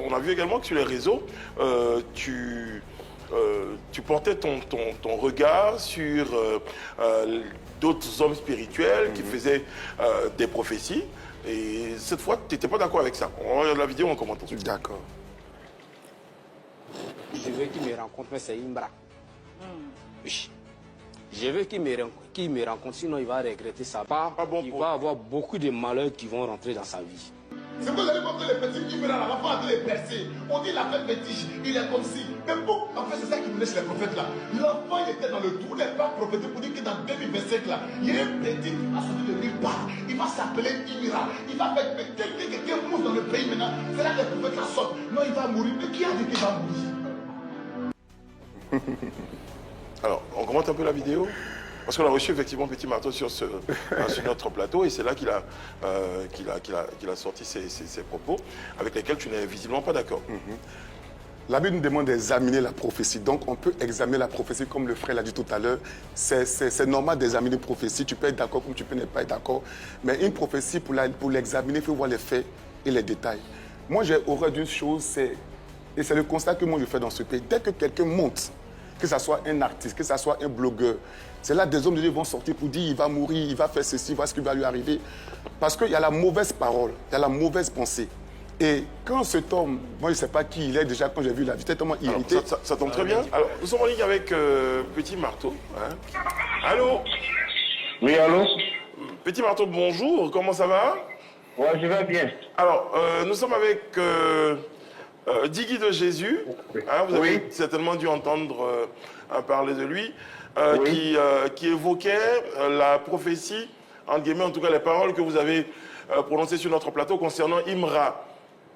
on a vu également que sur les réseaux, tu portais ton regard sur d'autres hommes spirituels qui faisaient des prophéties. Et cette fois, tu n'étais pas d'accord avec ça. On regarde la vidéo, on commente ensuite. D'accord. Je veux qu'il me rencontre, mais c'est Imbra. Oui. Je veux qu'il me rencontre, sinon il va regretter sa part. Il va avoir beaucoup de malheurs qui vont rentrer dans sa vie. C'est que vous allez voir que les petits Imbra, la femme de les percer. On dit la fête fétiche, il est comme si. Mais bon, en fait, c'est ça qui venait chez les prophètes là. L'enfant, il était dans le trou, les pas prophétiques pour dire que dans 2025 là, il y a un petit qui va sortir de nulle part. Il va s'appeler Imira. Il va faire quelqu'un mousse dans le pays maintenant. C'est là que les prophètes la sortent. Non, il va mourir. Mais qui a dit qu'il va mourir? Alors, on commente un peu la vidéo parce qu'on a reçu effectivement Petit Marteau sur notre plateau et c'est là qu'il a sorti ses propos avec lesquels tu n'es visiblement pas d'accord. La Bible nous demande d'examiner la prophétie. Donc, on peut examiner la prophétie comme le frère l'a dit tout à l'heure. C'est normal d'examiner une prophétie. Tu peux être d'accord comme tu peux ne pas être d'accord. Mais une prophétie, pour l'examiner, il faut voir les faits et les détails. Moi, j'ai horreur d'une chose, et c'est le constat que moi je fais dans ce pays. Dès que quelqu'un monte, que ce soit un artiste, que ce soit un blogueur, c'est là des hommes de Dieu vont sortir pour dire il va mourir, il va faire ceci, voilà ce qui va lui arriver. Parce qu'il y a la mauvaise parole, il y a la mauvaise pensée. Et quand cet homme, moi je ne sais pas qui il est déjà, quand j'ai vu la vie, j'étais tellement irrité. Alors, ça tombe très bien. Alors, nous sommes en ligne avec Petit Marteau. Hein. Allô? Oui, allô? Petit Marteau, bonjour, comment ça va? Ouais, je vais bien. Alors, nous sommes avec Diggy de Jésus. Hein, vous avez certainement dû entendre parler de lui, qui évoquait la prophétie, entre guillemets, en tout cas les paroles que vous avez prononcées sur notre plateau concernant Imra.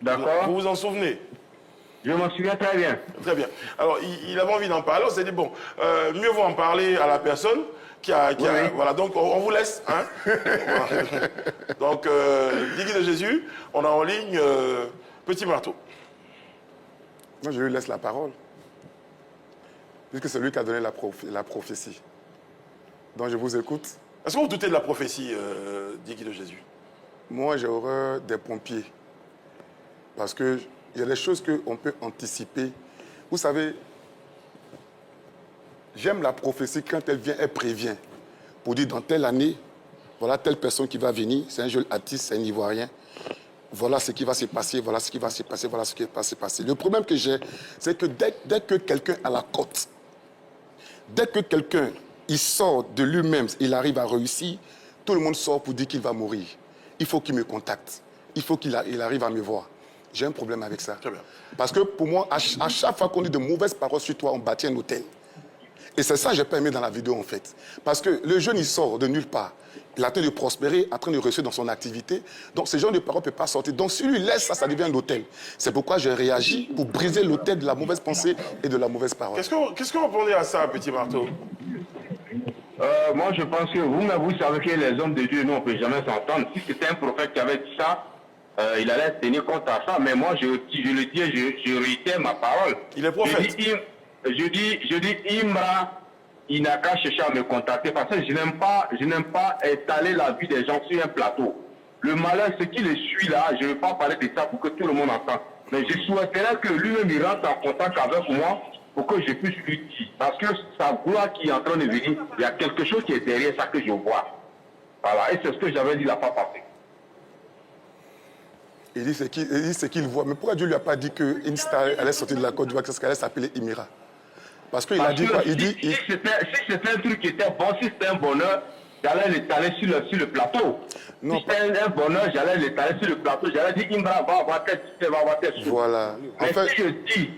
D'accord. Vous vous en souvenez? Je m'en souviens très bien. Très bien. Alors, il avait envie d'en parler. On s'est dit, bon, mieux vaut en parler à la personne voilà, donc on vous laisse. Hein. Voilà. Donc, Diggy de Jésus, on a en ligne Petit Marteau. Moi, je lui laisse la parole. Puisque c'est lui qui a donné la prophétie. Donc, je vous écoute. Est-ce que vous doutez de la prophétie, Diggy de Jésus? Moi, j'ai horreur des pompiers. Parce qu'il y a des choses qu'on peut anticiper. Vous savez, j'aime la prophétie quand elle vient, elle prévient. Pour dire, dans telle année, voilà telle personne qui va venir, c'est un jeune artiste, c'est un Ivoirien. Voilà ce qui va se passer, voilà ce qui va se passer, voilà ce qui va se passer. Le problème que j'ai, c'est que dès que quelqu'un a la cote, dès que quelqu'un, il sort de lui-même, il arrive à réussir, tout le monde sort pour dire qu'il va mourir. Il faut qu'il me contacte. Il faut qu'il arrive à me voir. J'ai un problème avec ça. Très bien. Parce que pour moi, à chaque fois qu'on dit de mauvaises paroles sur toi, on bâtit un hôtel. Et c'est ça que j'ai pas aimé dans la vidéo, en fait. Parce que le jeune, il sort de nulle part. Il est en train de prospérer, en train de réussir dans son activité. Donc, ce genre de paroles ne peut pas sortir. Donc, si lui laisse ça, ça devient un hôtel. C'est pourquoi j'ai réagi pour briser l'hôtel de la mauvaise pensée et de la mauvaise parole. Qu'est-ce que vous répondez à ça, Petit Marteau? Moi, je pense que vous savez que les hommes de Dieu, nous, on ne peut jamais s'entendre. Si c'était un prophète qui avait dit ça, il allait tenir compte à ça. Mais moi, je le dis, je réitère ma parole. Il est prophète. Je dis, Imra, il n'a qu'à chercher à me contacter parce que je n'aime pas étaler la vie des gens sur un plateau. Le malheur, ce qui le suit là, je ne vais pas parler de ça pour que tout le monde entende. Mais je souhaiterais que lui-même il rentre en contact avec moi pour que je puisse lui dire. Parce que sa gloire qui est en train de venir, il y a quelque chose qui est derrière ça que je vois. Voilà, et c'est ce que j'avais dit la fois passée. Il dit ce qu'il voit. Mais pourquoi Dieu ne lui a pas dit qu'une star allait sortir de la Côte d'Ivoire, qu'elle allait s'appeler Imira? Parce qu'il a dit quoi? Si c'était un truc qui était bon, si c'était un bonheur, j'allais l'étaler sur le plateau. Non, si c'était un bonheur, j'allais l'étaler sur le plateau. J'allais dire Imra va avoir tête, va avoir tête. Voilà. Mais si je dis,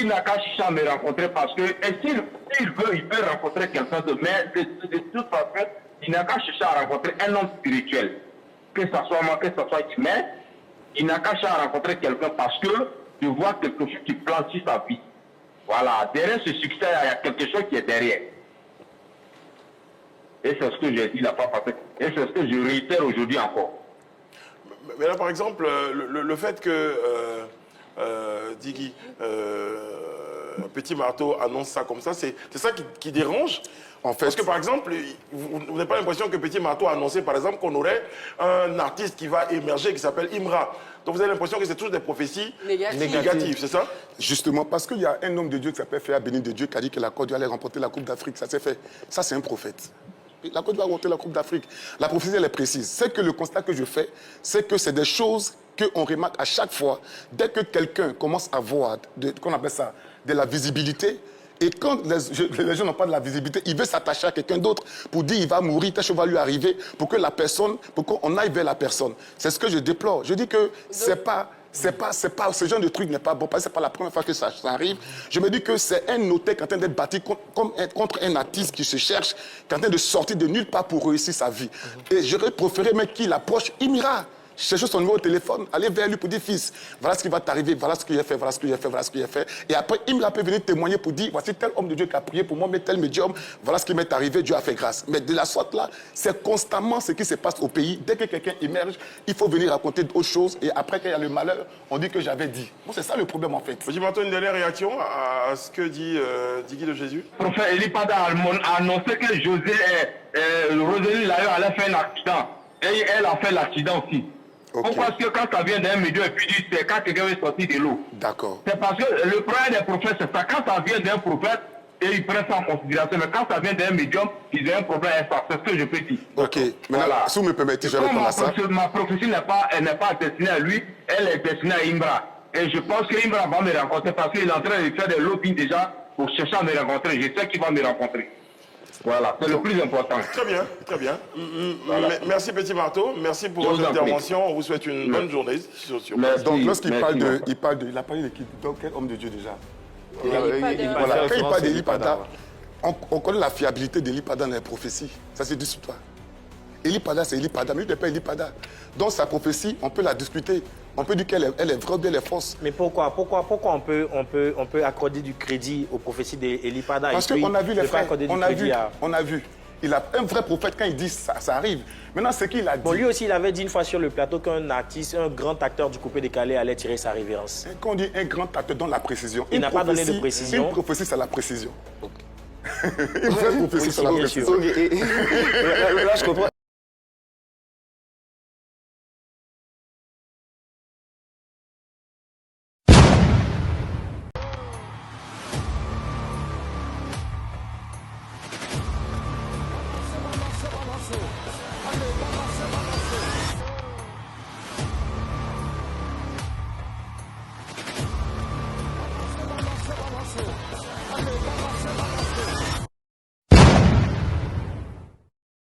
il n'a qu'à chercher à me rencontrer parce que, et s'il veut, il peut rencontrer quelqu'un de, mais de toute façon, il n'a qu'à chercher à rencontrer un homme spirituel. Que ce soit moi, que ce soit mais il n'a qu'à chercher à rencontrer quelqu'un parce que je vois quelque chose qui plante sur sa vie. Voilà, derrière ce succès, il y a quelque chose qui est derrière. Et c'est ce que j'ai dit la fois passée. Et c'est ce que je réitère aujourd'hui encore. Mais là, par exemple, le fait que Diggy Petit Marteau annonce ça comme ça, c'est ça qui dérange. En fait, Parce que par exemple, vous n'avez pas l'impression que Petit Marteau a annoncé par exemple qu'on aurait un artiste qui va émerger qui s'appelle Imra. Donc vous avez l'impression que c'est toujours des prophéties négatives, c'est ça? Justement, parce qu'il y a un homme de Dieu qui s'appelle Féa Béni de Dieu qui a dit que la Côte d'Ivoire allait remporter la Coupe d'Afrique. Ça s'est fait. Ça, c'est un prophète. La Côte d'Ivoire a remporté la Coupe d'Afrique. La prophétie, elle est précise. C'est que le constat que je fais, c'est que c'est des choses qu'on remarque à chaque fois. Dès que quelqu'un commence à voir, qu'on appelle ça, de la visibilité, et quand les gens n'ont pas de la visibilité, il veut s'attacher à quelqu'un d'autre pour dire il va mourir, telle chose va lui arriver, pour que la personne, pour qu'on aille vers la personne. C'est ce que je déplore. Je dis que ce genre de truc n'est pas bon, parce que ce n'est pas la première fois que ça arrive. Je me dis que c'est un notaire qui est en train d'être bâti contre un artiste qui se cherche, qui est en train de sortir de nulle part pour réussir sa vie. Et j'aurais préféré même qu'il approche Imira. Cherchez son numéro de téléphone, allez vers lui pour dire fils, voilà ce qui va t'arriver, voilà ce que j'ai fait, voilà ce que j'ai fait, voilà ce que j'ai fait. Et après, Imra peut venir témoigner pour dire voici tel homme de Dieu qui a prié pour moi, mais tel médium, voilà ce qui m'est arrivé, Dieu a fait grâce. Mais de la sorte là, c'est constamment ce qui se passe au pays. Dès que quelqu'un émerge, il faut venir raconter d'autres choses. Et après, quand il y a le malheur, on dit que j'avais dit. Bon, c'est ça le problème en fait. Petit Marteau, une dernière réaction à ce que dit Digui de Jésus. Le prophète Eli Pada a annoncé que Rosélie Layo allait faire un accident. Et elle a fait l'accident aussi. Okay. Parce que quand ça vient d'un médium et puis c'est quand quelqu'un veut sortir de l'eau. D'accord. C'est parce que le problème des prophètes, c'est ça. Quand ça vient d'un prophète, et ils prennent ça en considération. Mais quand ça vient d'un médium, ils ont un problème avec ça. C'est ce que je peux dire. Ok. Maintenant, voilà. si vous me permettez, je vais répondre à ça. Ma prophétie n'est pas destinée à lui, elle est destinée à Imra. Et je pense que Imra va me rencontrer parce qu'il est en train de faire des lobbying déjà pour chercher à me rencontrer. Je sais qu'il va me rencontrer. Voilà, c'est le plus important. Très bien, très bien. Voilà. Merci Petit Marteau, merci pour votre intervention. On vous souhaite une bonne journée. Donc lorsqu'il parle de... Il a parlé de qui? Donc quel homme de Dieu déjà? Voilà. Quand il parle d'Eli Pada, on connaît la fiabilité d'Eli Pada dans les prophéties. Ça c'est dit sur toi. Eli Pada, c'est Eli Pada, mais il n'est pas Eli Pada. Donc sa prophétie, on peut la discuter. On peut dire qu'elle est vraie ou bien elle est fausse. Mais pourquoi on peut accorder du crédit aux prophéties d'Eli Pada? Parce qu'on a vu les frères, on a vu. Il a un vrai prophète quand il dit ça arrive. Maintenant, ce qu'il a dit... Bon, lui aussi, il avait dit une fois sur le plateau qu'un artiste, un grand acteur du coupé décalé allait tirer sa révérence. Quand on dit un grand acteur, donne la précision. Il n'a pas donné de précision. Une prophétie, c'est la précision. Okay. Une vraie prophétie, c'est la précision. Là, je comprends.